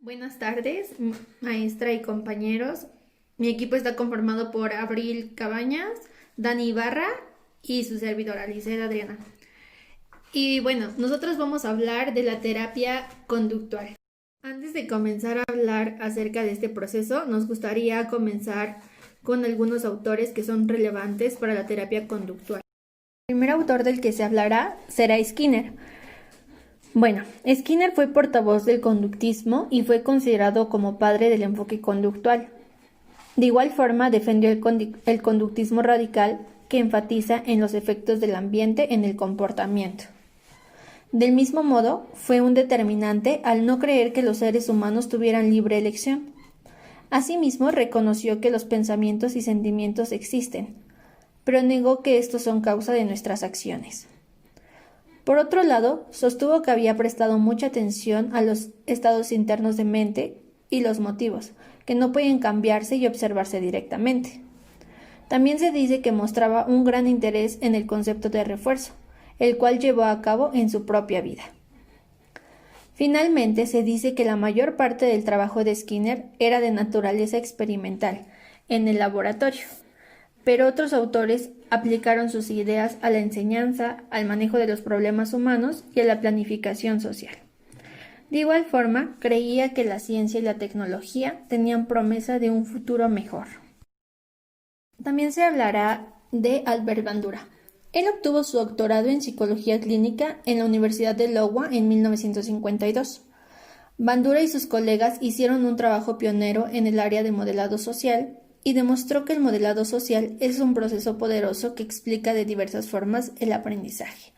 Buenas tardes, maestra y compañeros. Mi equipo está conformado por Abril Cabañas, Dani Ibarra y su servidora, Liceda Adriana. Y bueno, nosotros vamos a hablar de la terapia conductual. Antes de comenzar a hablar acerca de este proceso, nos gustaría comenzar con algunos autores que son relevantes para la terapia conductual. El primer autor del que se hablará será Skinner. Bueno, Skinner fue portavoz del conductismo y fue considerado como padre del enfoque conductual. De igual forma, defendió el conductismo radical que enfatiza en los efectos del ambiente en el comportamiento. Del mismo modo, fue un determinante al no creer que los seres humanos tuvieran libre elección. Asimismo, reconoció que los pensamientos y sentimientos existen, pero negó que estos son causa de nuestras acciones. Por otro lado, sostuvo que había prestado mucha atención a los estados internos de mente y los motivos, que no pueden cambiarse y observarse directamente. También se dice que mostraba un gran interés en el concepto de refuerzo, el cual llevó a cabo en su propia vida. Finalmente, se dice que la mayor parte del trabajo de Skinner era de naturaleza experimental, en el laboratorio, pero otros autores aplicaron sus ideas a la enseñanza, al manejo de los problemas humanos y a la planificación social. De igual forma, creía que la ciencia y la tecnología tenían promesa de un futuro mejor. También se hablará de Albert Bandura. Él obtuvo su doctorado en psicología clínica en la Universidad de Iowa en 1952. Bandura y sus colegas hicieron un trabajo pionero en el área de modelado social y demostró que el modelado social es un proceso poderoso que explica de diversas formas el aprendizaje.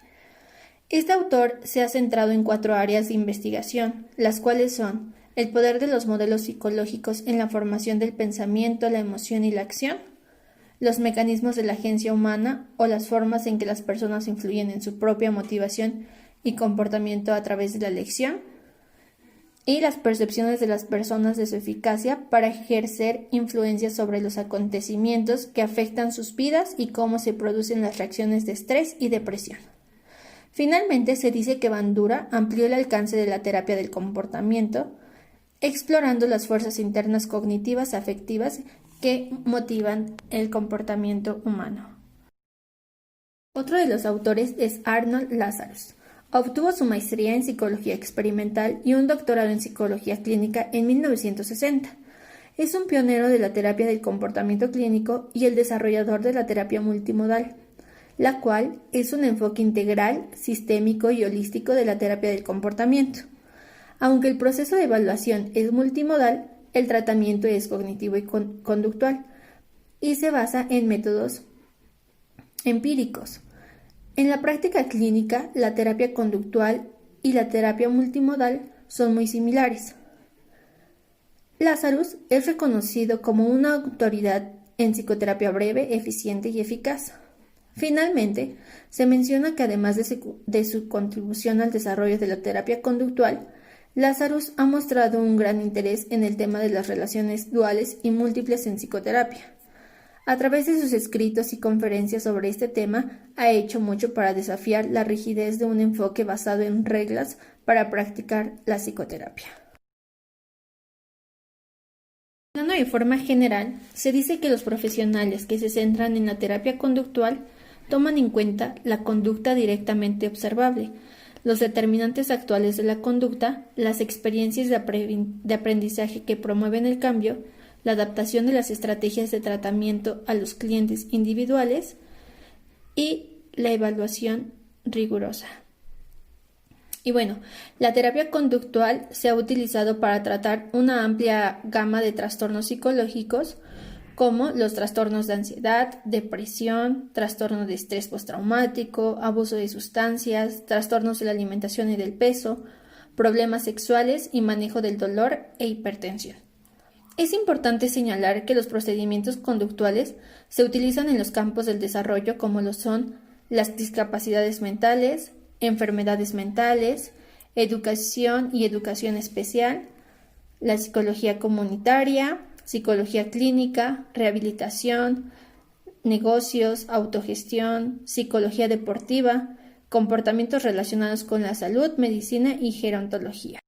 Este autor se ha centrado en 4 áreas de investigación, las cuales son el poder de los modelos psicológicos en la formación del pensamiento, la emoción y la acción, los mecanismos de la agencia humana o las formas en que las personas influyen en su propia motivación y comportamiento a través de la elección, y las percepciones de las personas de su eficacia para ejercer influencia sobre los acontecimientos que afectan sus vidas y cómo se producen las reacciones de estrés y depresión. Finalmente, se dice que Bandura amplió el alcance de la terapia del comportamiento, explorando las fuerzas internas cognitivas afectivas que motivan el comportamiento humano. Otro de los autores es Arnold Lazarus. Obtuvo su maestría en psicología experimental y un doctorado en psicología clínica en 1960. Es un pionero de la terapia del comportamiento clínico y el desarrollador de la terapia multimodal, la cual es un enfoque integral, sistémico y holístico de la terapia del comportamiento. Aunque el proceso de evaluación es multimodal, el tratamiento es cognitivo y conductual y se basa en métodos empíricos. En la práctica clínica, la terapia conductual y la terapia multimodal son muy similares. Lazarus es reconocido como una autoridad en psicoterapia breve, eficiente y eficaz. Finalmente, se menciona que además de su contribución al desarrollo de la terapia conductual, Lazarus ha mostrado un gran interés en el tema de las relaciones duales y múltiples en psicoterapia. A través de sus escritos y conferencias sobre este tema, ha hecho mucho para desafiar la rigidez de un enfoque basado en reglas para practicar la psicoterapia. Hablando de forma general, se dice que los profesionales que se centran en la terapia conductual toman en cuenta la conducta directamente observable, los determinantes actuales de la conducta, las experiencias de aprendizaje que promueven el cambio, la adaptación de las estrategias de tratamiento a los clientes individuales y la evaluación rigurosa. Y bueno, la terapia conductual se ha utilizado para tratar una amplia gama de trastornos psicológicos como los trastornos de ansiedad, depresión, trastorno de estrés postraumático, abuso de sustancias, trastornos de la alimentación y del peso, problemas sexuales y manejo del dolor e hipertensión. Es importante señalar que los procedimientos conductuales se utilizan en los campos del desarrollo como lo son las discapacidades mentales, enfermedades mentales, educación y educación especial, la psicología comunitaria, psicología clínica, rehabilitación, negocios, autogestión, psicología deportiva, comportamientos relacionados con la salud, medicina y gerontología.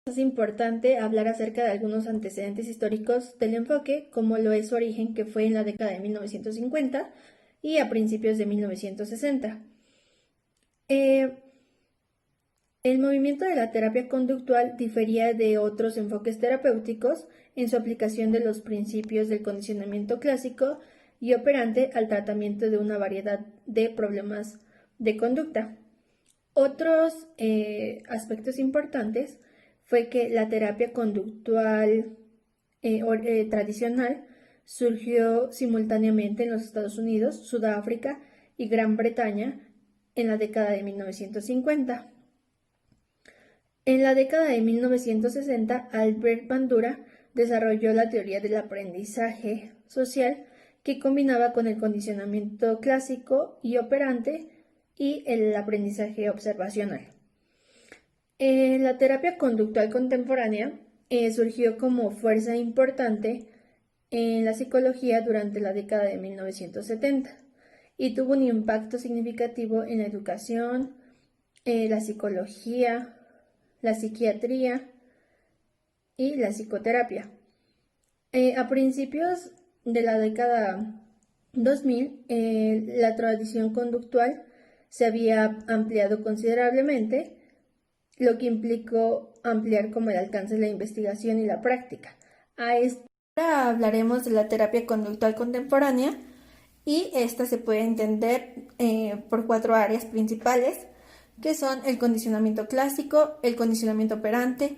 Es importante hablar acerca de algunos antecedentes históricos del enfoque, como lo es su origen, que fue en la década de 1950 y a principios de 1960. El movimiento de la terapia conductual difería de otros enfoques terapéuticos en su aplicación de los principios del condicionamiento clásico y operante al tratamiento de una variedad de problemas de conducta. Otros aspectos importantes fue que la terapia conductual tradicional surgió simultáneamente en los Estados Unidos, Sudáfrica y Gran Bretaña en la década de 1950. En la década de 1960, Albert Bandura desarrolló la teoría del aprendizaje social que combinaba con el condicionamiento clásico y operante y el aprendizaje observacional. La terapia conductual contemporánea surgió como fuerza importante en la psicología durante la década de 1970 y tuvo un impacto significativo en la educación, la psicología, la psiquiatría y la psicoterapia. A principios de la década 2000, la tradición conductual se había ampliado considerablemente, lo que implicó ampliar como el alcance de la investigación y la práctica. Ahora hablaremos de la terapia conductual contemporánea y esta se puede entender por 4 áreas principales, que son el condicionamiento clásico, el condicionamiento operante,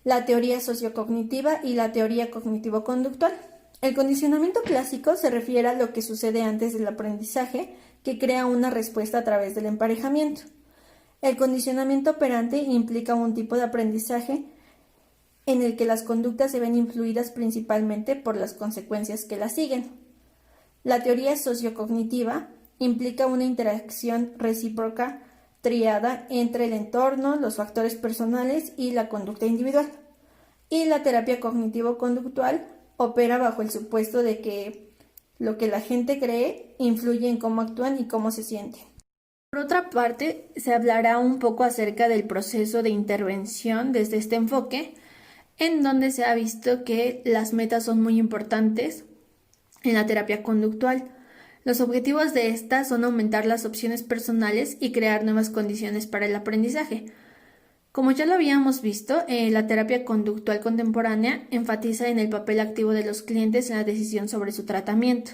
la teoría sociocognitiva y la teoría cognitivo-conductual. El condicionamiento clásico se refiere a lo que sucede antes del aprendizaje, que crea una respuesta a través del emparejamiento. El condicionamiento operante implica un tipo de aprendizaje en el que las conductas se ven influidas principalmente por las consecuencias que las siguen. La teoría sociocognitiva implica una interacción recíproca triada entre el entorno, los factores personales y la conducta individual. Y la terapia cognitivo-conductual opera bajo el supuesto de que lo que la gente cree influye en cómo actúan y cómo se sienten. Por otra parte, se hablará un poco acerca del proceso de intervención desde este enfoque, en donde se ha visto que las metas son muy importantes en la terapia conductual. Los objetivos de esta son aumentar las opciones personales y crear nuevas condiciones para el aprendizaje. Como ya lo habíamos visto, la terapia conductual contemporánea enfatiza en el papel activo de los clientes en la decisión sobre su tratamiento.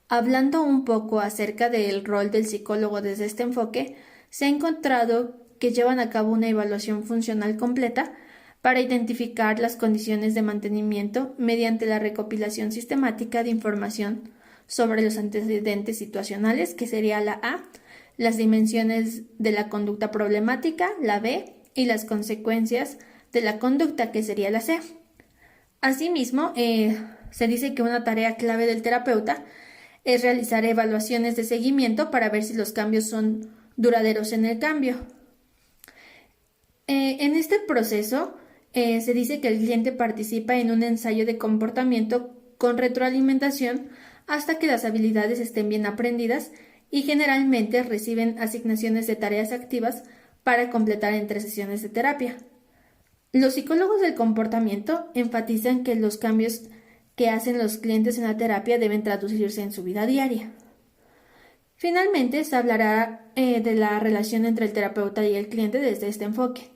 Hablando un poco acerca del rol del psicólogo desde este enfoque, se ha encontrado que llevan a cabo una evaluación funcional completa para identificar las condiciones de mantenimiento mediante la recopilación sistemática de información sobre los antecedentes situacionales, que sería la A, las dimensiones de la conducta problemática, la B, y las consecuencias de la conducta, que sería la C. Asimismo, se dice que una tarea clave del terapeuta es realizar evaluaciones de seguimiento para ver si los cambios son duraderos en el cambio. En este proceso, se dice que el cliente participa en un ensayo de comportamiento con retroalimentación hasta que las habilidades estén bien aprendidas y generalmente reciben asignaciones de tareas activas para completar en 3 sesiones de terapia. Los psicólogos del comportamiento enfatizan que los cambios que hacen los clientes en la terapia deben traducirse en su vida diaria. Finalmente, se hablará de la relación entre el terapeuta y el cliente desde este enfoque.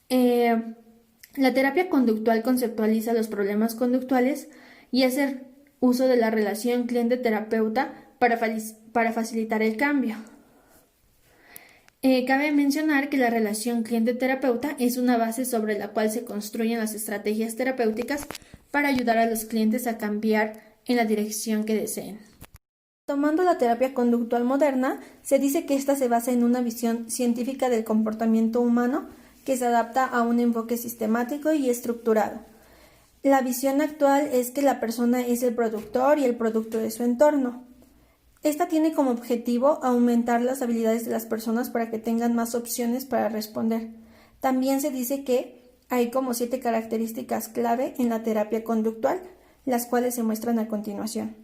La terapia conductual conceptualiza los problemas conductuales y hace uso de la relación cliente-terapeuta para facilitar el cambio. Cabe mencionar que la relación cliente-terapeuta es una base sobre la cual se construyen las estrategias terapéuticas para ayudar a los clientes a cambiar en la dirección que deseen. Tomando la terapia conductual moderna, se dice que ésta se basa en una visión científica del comportamiento humano que se adapta a un enfoque sistemático y estructurado. La visión actual es que la persona es el productor y el producto de su entorno. Esta tiene como objetivo aumentar las habilidades de las personas para que tengan más opciones para responder. También se dice que hay como 7 características clave en la terapia conductual, las cuales se muestran a continuación.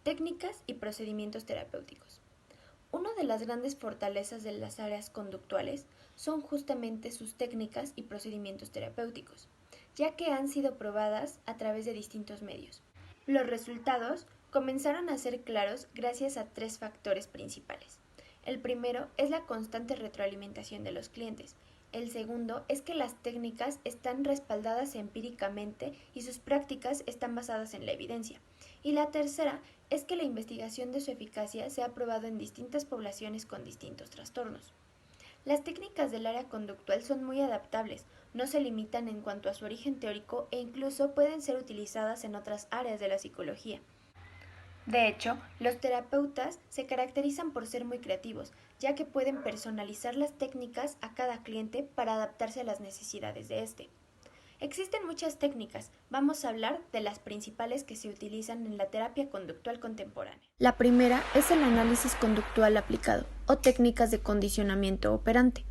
Técnicas y procedimientos terapéuticos. Una de las grandes fortalezas de las áreas conductuales son justamente sus técnicas y procedimientos terapéuticos, ya que han sido probadas a través de distintos medios. Los resultados comenzaron a ser claros gracias a tres factores principales. El primero es la constante retroalimentación de los clientes. El segundo es que las técnicas están respaldadas empíricamente y sus prácticas están basadas en la evidencia. Y la tercera es que la investigación de su eficacia se ha probado en distintas poblaciones con distintos trastornos. Las técnicas del área conductual son muy adaptables, no se limitan en cuanto a su origen teórico e incluso pueden ser utilizadas en otras áreas de la psicología. De hecho, los terapeutas se caracterizan por ser muy creativos, ya que pueden personalizar las técnicas a cada cliente para adaptarse a las necesidades de este. Existen muchas técnicas, vamos a hablar de las principales que se utilizan en la terapia conductual contemporánea. La primera es el análisis conductual aplicado, o técnicas de condicionamiento operante.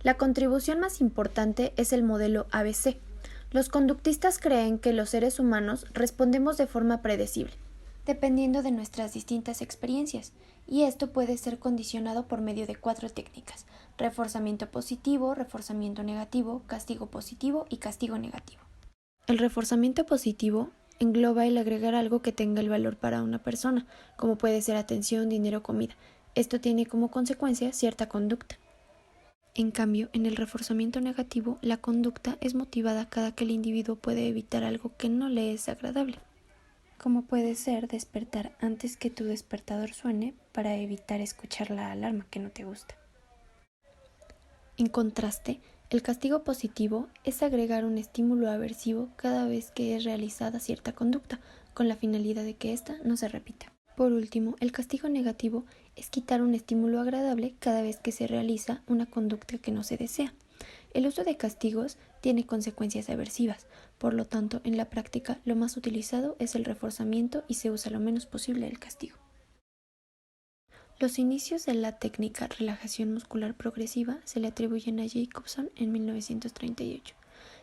La contribución más importante es el modelo ABC. Los conductistas creen que los seres humanos respondemos de forma predecible, dependiendo de nuestras distintas experiencias, y esto puede ser condicionado por medio de 4 técnicas: reforzamiento positivo, reforzamiento negativo, castigo positivo y castigo negativo. El reforzamiento positivo engloba el agregar algo que tenga el valor para una persona, como puede ser atención, dinero, comida. Esto tiene como consecuencia cierta conducta. En cambio, en el reforzamiento negativo, la conducta es motivada cada que el individuo puede evitar algo que no le es agradable, como puede ser despertar antes que tu despertador suene para evitar escuchar la alarma que no te gusta. En contraste, el castigo positivo es agregar un estímulo aversivo cada vez que es realizada cierta conducta, con la finalidad de que ésta no se repita. Por último, el castigo negativo es quitar un estímulo agradable cada vez que se realiza una conducta que no se desea. El uso de castigos tiene consecuencias aversivas, por lo tanto, en la práctica lo más utilizado es el reforzamiento y se usa lo menos posible el castigo. Los inicios de la técnica relajación muscular progresiva se le atribuyen a Jacobson en 1938.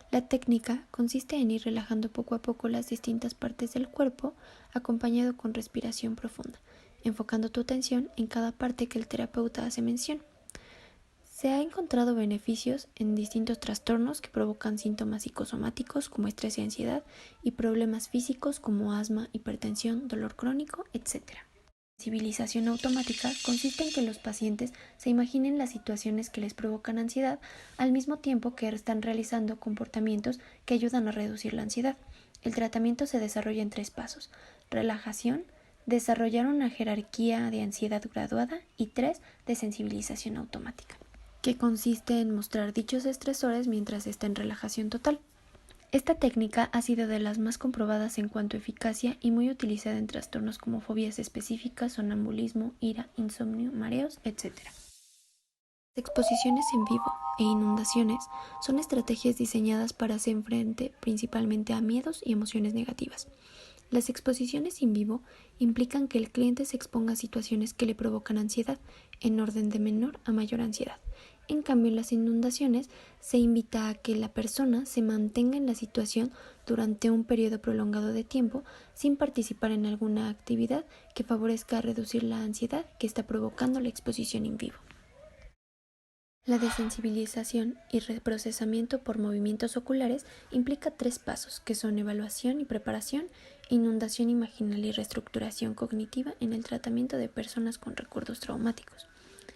La técnica consiste en ir relajando poco a poco las distintas partes del cuerpo, acompañado con respiración profunda, enfocando tu atención en cada parte que el terapeuta hace mención. Se ha encontrado beneficios en distintos trastornos que provocan síntomas psicosomáticos como estrés y ansiedad y problemas físicos como asma, hipertensión, dolor crónico, etc. La sensibilización automática consiste en que los pacientes se imaginen las situaciones que les provocan ansiedad al mismo tiempo que están realizando comportamientos que ayudan a reducir la ansiedad. El tratamiento se desarrolla en 3 pasos: relajación, desarrollar una jerarquía de ansiedad graduada y 3, desensibilización automática, que consiste en mostrar dichos estresores mientras está en relajación total. Esta técnica ha sido de las más comprobadas en cuanto a eficacia y muy utilizada en trastornos como fobias específicas, sonambulismo, ira, insomnio, mareos, etc. Exposiciones en vivo e inundaciones son estrategias diseñadas para hacer frente principalmente a miedos y emociones negativas. Las exposiciones en vivo implican que el cliente se exponga a situaciones que le provocan ansiedad, en orden de menor a mayor ansiedad. En cambio, en las inundaciones se invita a que la persona se mantenga en la situación durante un periodo prolongado de tiempo sin participar en alguna actividad que favorezca reducir la ansiedad que está provocando la exposición en vivo. La desensibilización y reprocesamiento por movimientos oculares implica 3 pasos, que son evaluación y preparación, inundación imaginal y reestructuración cognitiva en el tratamiento de personas con recuerdos traumáticos.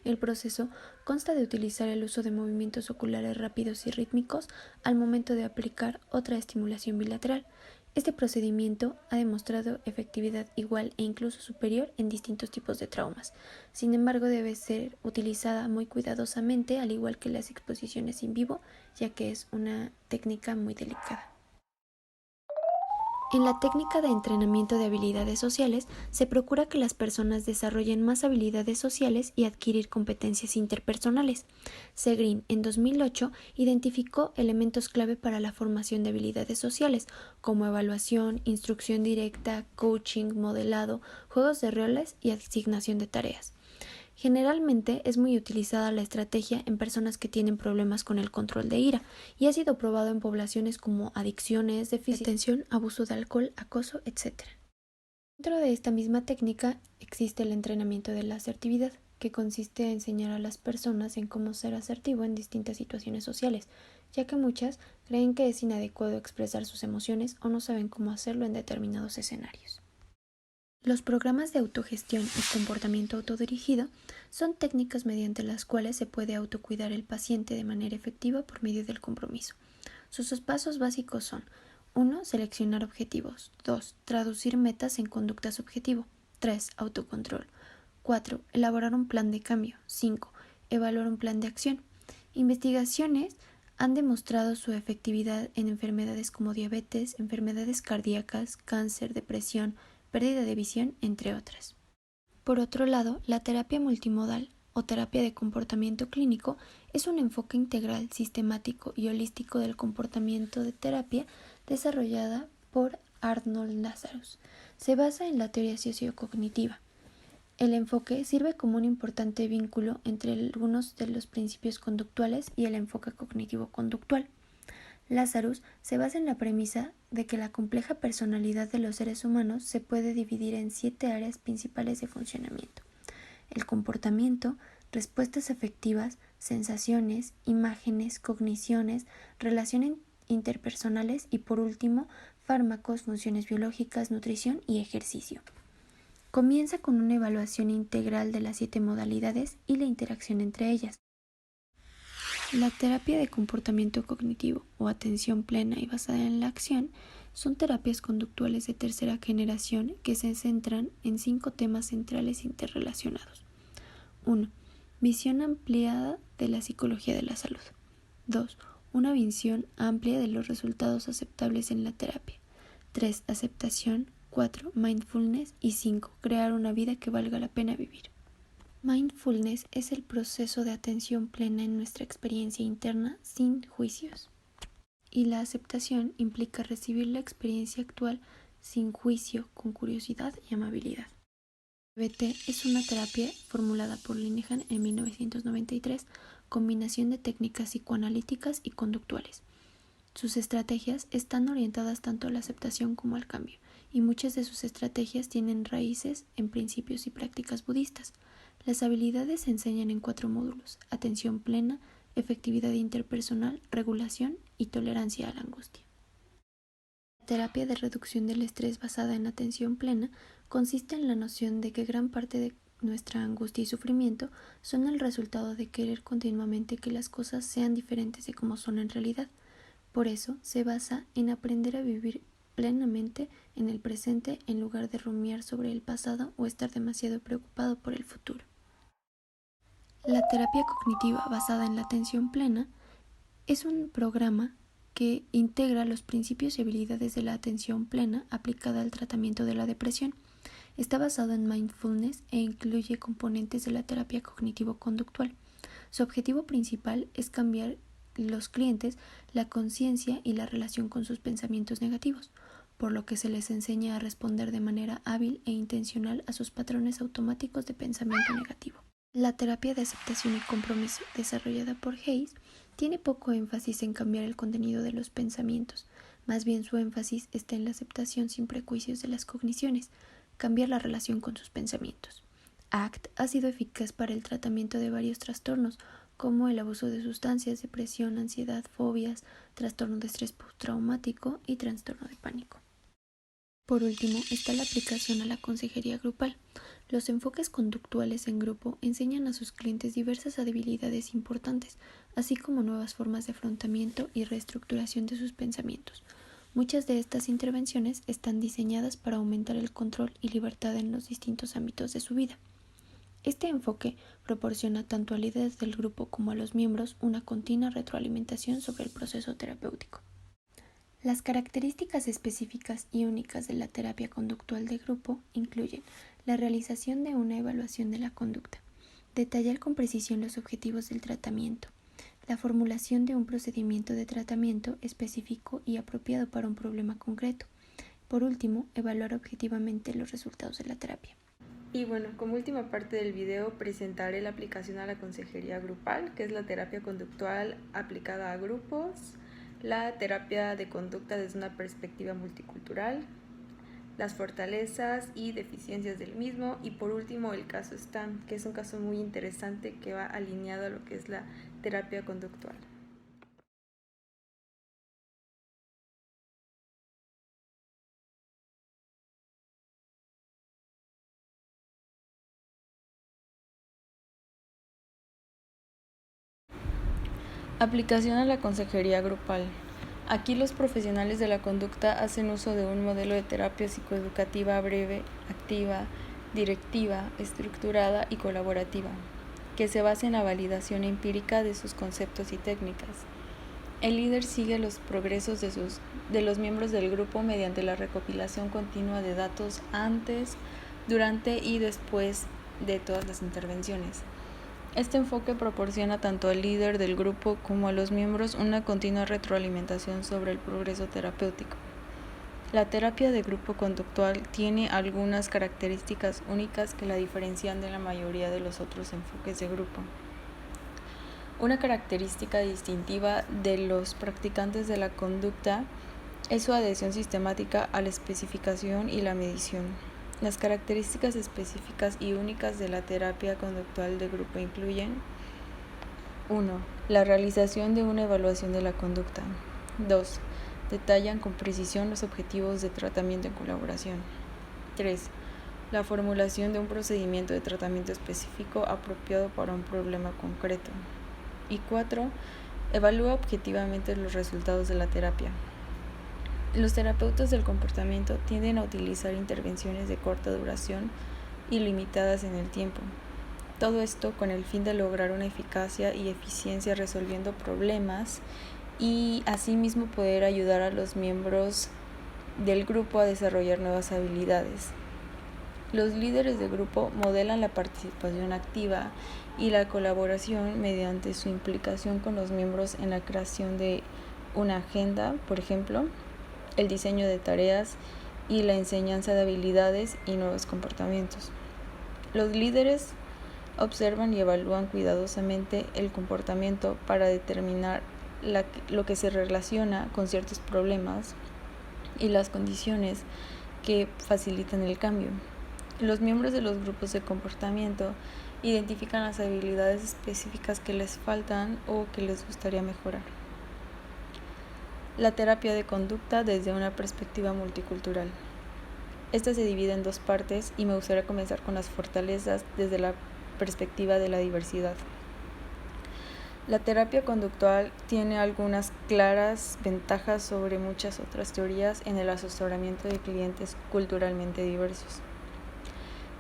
El proceso consta de utilizar el uso de movimientos oculares rápidos y rítmicos al momento de aplicar otra estimulación bilateral. Este procedimiento ha demostrado efectividad igual e incluso superior en distintos tipos de traumas. Sin embargo, debe ser utilizada muy cuidadosamente, al igual que las exposiciones en vivo, ya que es una técnica muy delicada. En la técnica de entrenamiento de habilidades sociales se procura que las personas desarrollen más habilidades sociales y adquirir competencias interpersonales. Segrin, en 2008, identificó elementos clave para la formación de habilidades sociales, como evaluación, instrucción directa, coaching, modelado, juegos de roles y asignación de tareas. Generalmente es muy utilizada la estrategia en personas que tienen problemas con el control de ira y ha sido probado en poblaciones como adicciones, déficit de atención, abuso de alcohol, acoso, etc. Dentro de esta misma técnica existe el entrenamiento de la asertividad. que consiste en enseñar a las personas en cómo ser asertivo en distintas situaciones sociales, ya que muchas creen que es inadecuado expresar sus emociones o no saben cómo hacerlo en determinados escenarios. Los programas de autogestión y comportamiento autodirigido son técnicas mediante las cuales se puede autocuidar el paciente de manera efectiva por medio del compromiso. Sus pasos básicos son: 1. Seleccionar objetivos. 2. Traducir metas en conductas objetivo. 3. Autocontrol. 4. Elaborar un plan de cambio. 5. Evaluar un plan de acción. Investigaciones han demostrado su efectividad en enfermedades como diabetes, enfermedades cardíacas, cáncer, depresión, pérdida de visión, entre otras. Por otro lado, la terapia multimodal o terapia de comportamiento clínico es un enfoque integral, sistemático y holístico del comportamiento de terapia desarrollada por Arnold Lazarus. Se basa en la teoría sociocognitiva. El enfoque sirve como un importante vínculo entre algunos de los principios conductuales y el enfoque cognitivo-conductual. Lazarus se basa en la premisa de que la compleja personalidad de los seres humanos se puede dividir en 7 áreas principales de funcionamiento: el comportamiento, respuestas afectivas, sensaciones, imágenes, cogniciones, relaciones interpersonales y, por último, fármacos, funciones biológicas, nutrición y ejercicio. Comienza con una evaluación integral de las 7 modalidades y la interacción entre ellas. La terapia de comportamiento cognitivo o atención plena y basada en la acción son terapias conductuales de tercera generación que se centran en 5 temas centrales interrelacionados. 1. Visión ampliada de la psicología de la salud. 2. Una visión amplia de los resultados aceptables en la terapia. 3. Aceptación. 4. Mindfulness. Y 5. Crear una vida que valga la pena vivir. Mindfulness es el proceso de atención plena en nuestra experiencia interna sin juicios. Y la aceptación implica recibir la experiencia actual sin juicio, con curiosidad y amabilidad. CBT es una terapia formulada por Linehan en 1993, combinación de técnicas psicoanalíticas y conductuales. Sus estrategias están orientadas tanto a la aceptación como al cambio, y muchas de sus estrategias tienen raíces en principios y prácticas budistas. Las habilidades se enseñan en 4 módulos: atención plena, efectividad interpersonal, regulación y tolerancia a la angustia. La terapia de reducción del estrés basada en atención plena consiste en la noción de que gran parte de nuestra angustia y sufrimiento son el resultado de querer continuamente que las cosas sean diferentes de como son en realidad. Por eso se basa en aprender a vivir plenamente en el presente en lugar de rumiar sobre el pasado o estar demasiado preocupado por el futuro. La terapia cognitiva basada en la atención plena es un programa que integra los principios y habilidades de la atención plena aplicada al tratamiento de la depresión. Está basado en mindfulness e incluye componentes de la terapia cognitivo-conductual. Su objetivo principal es cambiar los clientes la conciencia y la relación con sus pensamientos negativos, por lo que se les enseña a responder de manera hábil e intencional a sus patrones automáticos de pensamiento negativo. La terapia de aceptación y compromiso, desarrollada por Hayes, tiene poco énfasis en cambiar el contenido de los pensamientos, más bien su énfasis está en la aceptación sin prejuicios de las cogniciones, cambiar la relación con sus pensamientos. ACT ha sido eficaz para el tratamiento de varios trastornos, como el abuso de sustancias, depresión, ansiedad, fobias, trastorno de estrés postraumático y trastorno de pánico. Por último, está la aplicación a la consejería grupal. Los enfoques conductuales en grupo enseñan a sus clientes diversas habilidades importantes, así como nuevas formas de afrontamiento y reestructuración de sus pensamientos. Muchas de estas intervenciones están diseñadas para aumentar el control y libertad en los distintos ámbitos de su vida. Este enfoque proporciona tanto al líder del grupo como a los miembros una continua retroalimentación sobre el proceso terapéutico. Las características específicas y únicas de la terapia conductual de grupo incluyen la realización de una evaluación de la conducta, detallar con precisión los objetivos del tratamiento, la formulación de un procedimiento de tratamiento específico y apropiado para un problema concreto. Por último, evaluar objetivamente los resultados de la terapia. Y bueno, como última parte del video presentaré la aplicación a la consejería grupal, que es la terapia conductual aplicada a grupos, la terapia de conducta desde una perspectiva multicultural, las fortalezas y deficiencias del mismo, y por último el caso STAM, que es un caso muy interesante que va alineado a lo que es la terapia conductual. Aplicación a la consejería grupal. Aquí los profesionales de la conducta hacen uso de un modelo de terapia psicoeducativa breve, activa, directiva, estructurada y colaborativa, que se basa en la validación empírica de sus conceptos y técnicas. El líder sigue los progresos de los miembros del grupo mediante la recopilación continua de datos antes, durante y después de todas las intervenciones. Este enfoque proporciona tanto al líder del grupo como a los miembros una continua retroalimentación sobre el progreso terapéutico. La terapia de grupo conductual tiene algunas características únicas que la diferencian de la mayoría de los otros enfoques de grupo. Una característica distintiva de los practicantes de la conducta es su adhesión sistemática a la especificación y la medición. Las características específicas y únicas de la terapia conductual de grupo incluyen: 1. La realización de una evaluación de la conducta. 2. Detallan con precisión los objetivos de tratamiento en colaboración. 3. La formulación de un procedimiento de tratamiento específico apropiado para un problema concreto. Y 4. Evalúa objetivamente los resultados de la terapia. Los terapeutas del comportamiento tienden a utilizar intervenciones de corta duración y limitadas en el tiempo. Todo esto con el fin de lograr una eficacia y eficiencia resolviendo problemas y asimismo poder ayudar a los miembros del grupo a desarrollar nuevas habilidades. Los líderes de grupo modelan la participación activa y la colaboración mediante su implicación con los miembros en la creación de una agenda, por ejemplo, el diseño de tareas y la enseñanza de habilidades y nuevos comportamientos. Los líderes observan y evalúan cuidadosamente el comportamiento para determinar lo que se relaciona con ciertos problemas y las condiciones que facilitan el cambio. Los miembros de los grupos de comportamiento identifican las habilidades específicas que les faltan o que les gustaría mejorar. La terapia de conducta desde una perspectiva multicultural. Esta se divide en dos partes y me gustaría comenzar con las fortalezas desde la perspectiva de la diversidad. La terapia conductual tiene algunas claras ventajas sobre muchas otras teorías en el asesoramiento de clientes culturalmente diversos.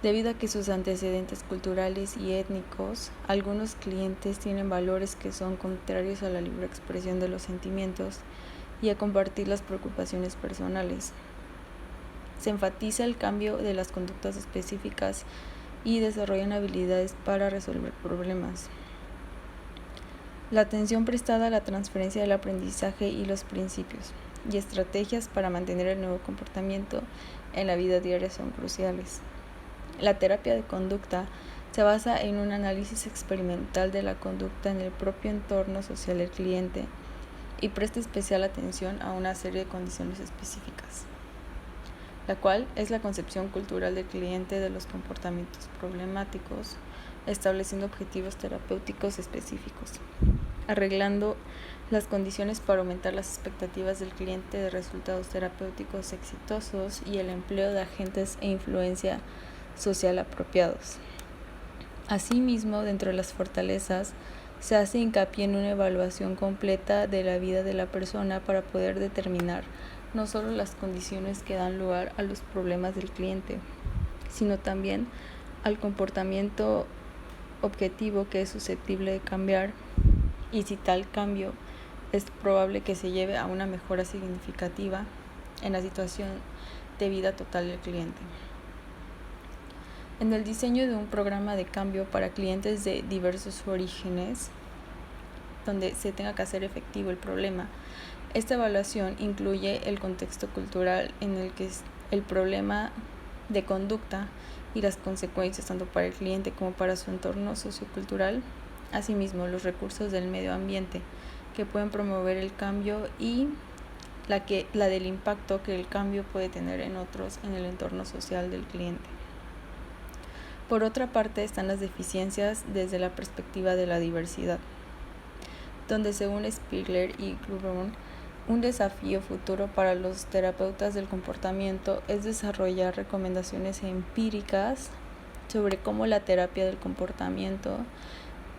Debido a que sus antecedentes culturales y étnicos, algunos clientes tienen valores que son contrarios a la libre expresión de los sentimientos y a compartir las preocupaciones personales. Se enfatiza el cambio de las conductas específicas y desarrollan habilidades para resolver problemas. La atención prestada a la transferencia del aprendizaje y los principios y estrategias para mantener el nuevo comportamiento en la vida diaria son cruciales. La terapia de conducta se basa en un análisis experimental de la conducta en el propio entorno social del cliente y presta especial atención a una serie de condiciones específicas, la cual es la concepción cultural del cliente de los comportamientos problemáticos, estableciendo objetivos terapéuticos específicos, arreglando las condiciones para aumentar las expectativas del cliente de resultados terapéuticos exitosos y el empleo de agentes e influencia social apropiados. Asimismo, dentro de las fortalezas, se hace hincapié en una evaluación completa de la vida de la persona para poder determinar no solo las condiciones que dan lugar a los problemas del cliente, sino también al comportamiento objetivo que es susceptible de cambiar y si tal cambio es probable que se lleve a una mejora significativa en la situación de vida total del cliente. En el diseño de un programa de cambio para clientes de diversos orígenes, donde se tenga que hacer efectivo el problema, esta evaluación incluye el contexto cultural en el que el problema de conducta y las consecuencias tanto para el cliente como para su entorno sociocultural, asimismo los recursos del medio ambiente que pueden promover el cambio y la del impacto que el cambio puede tener en otros en el entorno social del cliente. Por otra parte están las deficiencias desde la perspectiva de la diversidad, donde según Spiegler y Cluburn, un desafío futuro para los terapeutas del comportamiento es desarrollar recomendaciones empíricas sobre cómo la terapia del comportamiento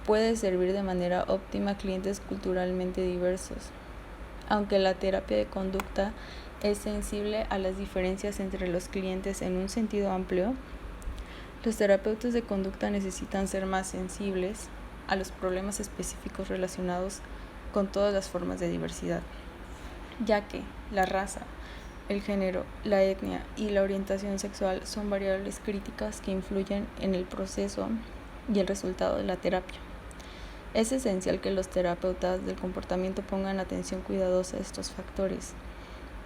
puede servir de manera óptima a clientes culturalmente diversos. Aunque la terapia de conducta es sensible a las diferencias entre los clientes en un sentido amplio, los terapeutas de conducta necesitan ser más sensibles a los problemas específicos relacionados con todas las formas de diversidad, ya que la raza, el género, la etnia y la orientación sexual son variables críticas que influyen en el proceso y el resultado de la terapia. Es esencial que los terapeutas del comportamiento pongan atención cuidadosa a estos factores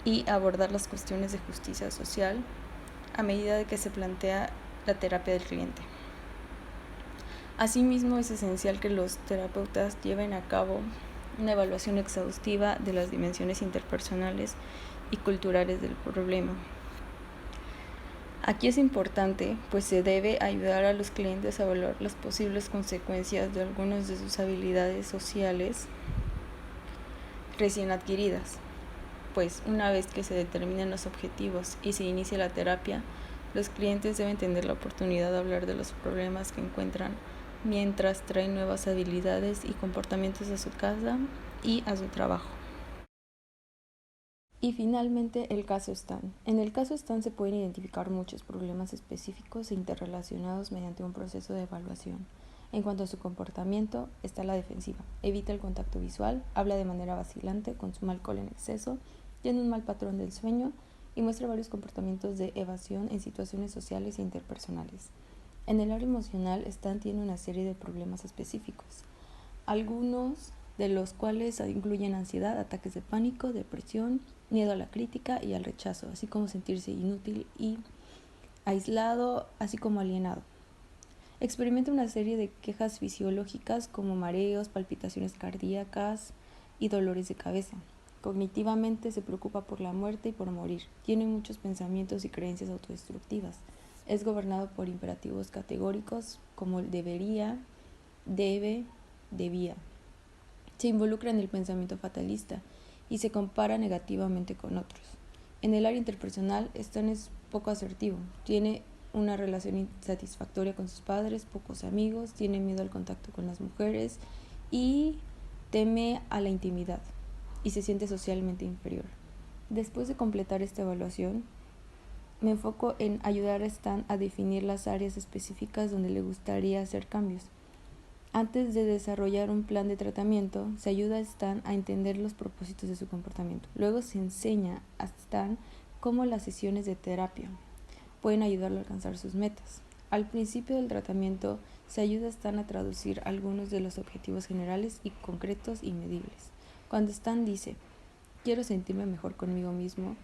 y abordar las cuestiones de justicia social a medida de que se plantea la terapia del cliente. Asimismo, es esencial que los terapeutas lleven a cabo una evaluación exhaustiva de las dimensiones interpersonales y culturales del problema. Aquí es importante, pues se debe ayudar a los clientes a evaluar las posibles consecuencias de algunas de sus habilidades sociales recién adquiridas, pues una vez que se determinen los objetivos y se inicie la terapia, los clientes deben tener la oportunidad de hablar de los problemas que encuentran mientras traen nuevas habilidades y comportamientos a su casa y a su trabajo. Y finalmente, el caso STAN. En el caso STAN se pueden identificar muchos problemas específicos e interrelacionados mediante un proceso de evaluación. En cuanto a su comportamiento, está la defensiva. Evita el contacto visual, habla de manera vacilante, consume alcohol en exceso, tiene un mal patrón del sueño y muestra varios comportamientos de evasión en situaciones sociales e interpersonales. En el área emocional, STAN tiene una serie de problemas específicos, algunos de los cuales incluyen ansiedad, ataques de pánico, depresión, miedo a la crítica y al rechazo, así como sentirse inútil y aislado, así como alienado. Experimenta una serie de quejas fisiológicas como mareos, palpitaciones cardíacas y dolores de cabeza. Cognitivamente se preocupa por la muerte y por morir. Tiene muchos pensamientos y creencias autodestructivas. Es gobernado por imperativos categóricos como el debería, debe, debía. Se involucra en el pensamiento fatalista y se compara negativamente con otros. En el área interpersonal, Stan es poco asertivo, tiene una relación insatisfactoria con sus padres, pocos amigos, tiene miedo al contacto con las mujeres y teme a la intimidad y se siente socialmente inferior. Después de completar esta evaluación, me enfoco en ayudar a Stan a definir las áreas específicas donde le gustaría hacer cambios. Antes de desarrollar un plan de tratamiento, se ayuda a Stan a entender los propósitos de su comportamiento. Luego se enseña a Stan cómo las sesiones de terapia pueden ayudarlo a alcanzar sus metas. Al principio del tratamiento, se ayuda a Stan a traducir algunos de los objetivos generales y concretos y medibles. Cuando Stan dice, quiero sentirme mejor conmigo mismo,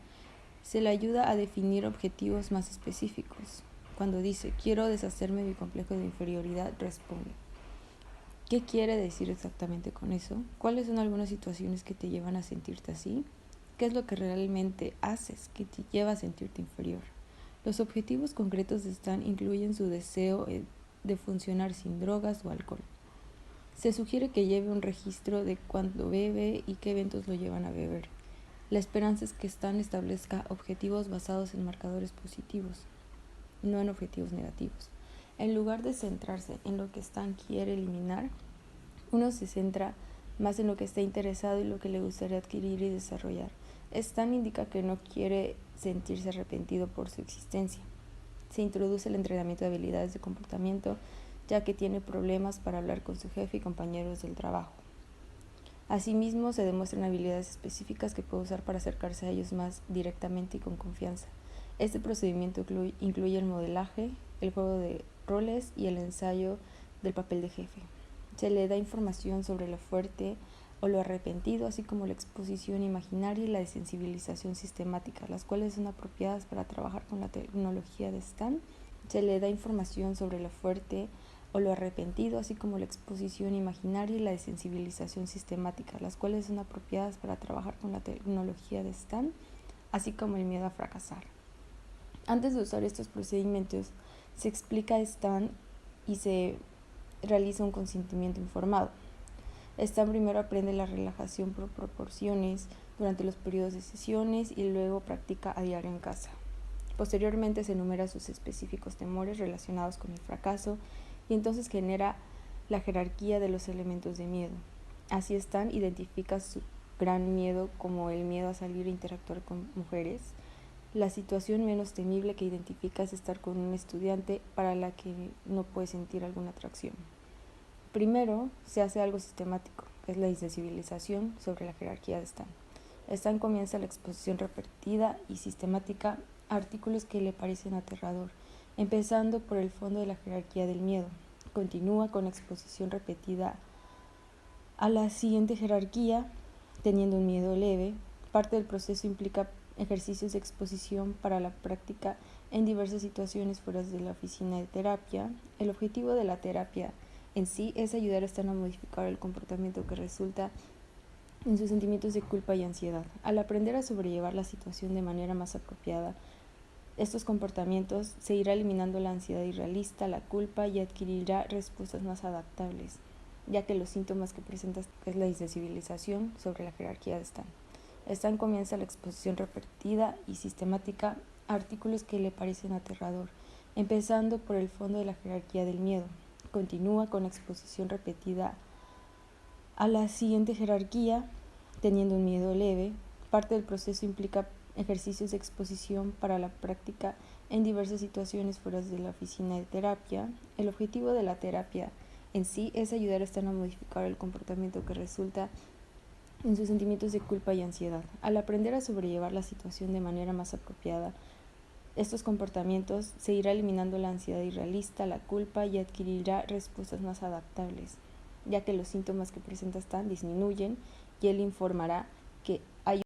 se le ayuda a definir objetivos más específicos. Cuando dice, quiero deshacerme de mi complejo de inferioridad, responde, ¿qué quiere decir exactamente con eso? ¿Cuáles son algunas situaciones que te llevan a sentirte así? ¿Qué es lo que realmente haces que te lleva a sentirte inferior? Los objetivos concretos de Stan incluyen su deseo de funcionar sin drogas o alcohol. Se sugiere que lleve un registro de cuándo bebe y qué eventos lo llevan a beber. La esperanza es que Stan establezca objetivos basados en marcadores positivos, no en objetivos negativos. En lugar de centrarse en lo que Stan quiere eliminar, uno se centra más en lo que está interesado y lo que le gustaría adquirir y desarrollar. Stan indica que no quiere sentirse arrepentido por su existencia. Se introduce el entrenamiento de habilidades de comportamiento, ya que tiene problemas para hablar con su jefe y compañeros del trabajo. Asimismo, se demuestran habilidades específicas que puede usar para acercarse a ellos más directamente y con confianza. Este procedimiento incluye el modelaje, el juego de roles y el ensayo del papel de jefe. Se le da información sobre lo fuerte o lo arrepentido, así como la exposición imaginaria y la desensibilización sistemática, las cuales son apropiadas para trabajar con la tecnología de Stan. Se le da información sobre lo fuerte o lo arrepentido, así como la exposición imaginaria y la desensibilización sistemática, las cuales son apropiadas para trabajar con la tecnología de Stan, así como el miedo a fracasar. Antes de usar estos procedimientos, se explica a Stan y se realiza un consentimiento informado. Stan primero aprende la relajación por proporciones durante los periodos de sesiones y luego practica a diario en casa. Posteriormente se enumera sus específicos temores relacionados con el fracaso y entonces genera la jerarquía de los elementos de miedo. Así Stan identifica su gran miedo como el miedo a salir e interactuar con mujeres. La situación menos temible que identifica es estar con un estudiante para la que no puede sentir alguna atracción. Primero se hace algo sistemático, que es la insensibilización sobre la jerarquía de Stan. Stan comienza la exposición repetida y sistemática a artículos que le parecen aterrador, empezando por el fondo de la jerarquía del miedo. Continúa con la exposición repetida a la siguiente jerarquía, teniendo un miedo leve. Parte del proceso implica ejercicios de exposición para la práctica en diversas situaciones fuera de la oficina de terapia. El objetivo de la terapia en sí es ayudar a Stan a modificar el comportamiento que resulta en sus sentimientos de culpa y ansiedad. Al aprender a sobrellevar la situación de manera más apropiada, estos comportamientos se irá eliminando la ansiedad irrealista, la culpa y adquirirá respuestas más adaptables, ya que los síntomas que presenta es la insensibilización sobre la jerarquía de Stan. Stan comienza la exposición repetida y sistemática a artículos que le parecen aterrador, empezando por el fondo de la jerarquía del miedo. Continúa con la exposición repetida a la siguiente jerarquía, teniendo un miedo leve. Parte del proceso implica ejercicios de exposición para la práctica en diversas situaciones fuera de la oficina de terapia. El objetivo de la terapia en sí es ayudar a Stan a modificar el comportamiento que resulta en sus sentimientos de culpa y ansiedad. Al aprender a sobrellevar la situación de manera más apropiada, estos comportamientos se irá eliminando la ansiedad irrealista, la culpa y adquirirá respuestas más adaptables, ya que los síntomas que presenta Stan disminuyen y él informará que hay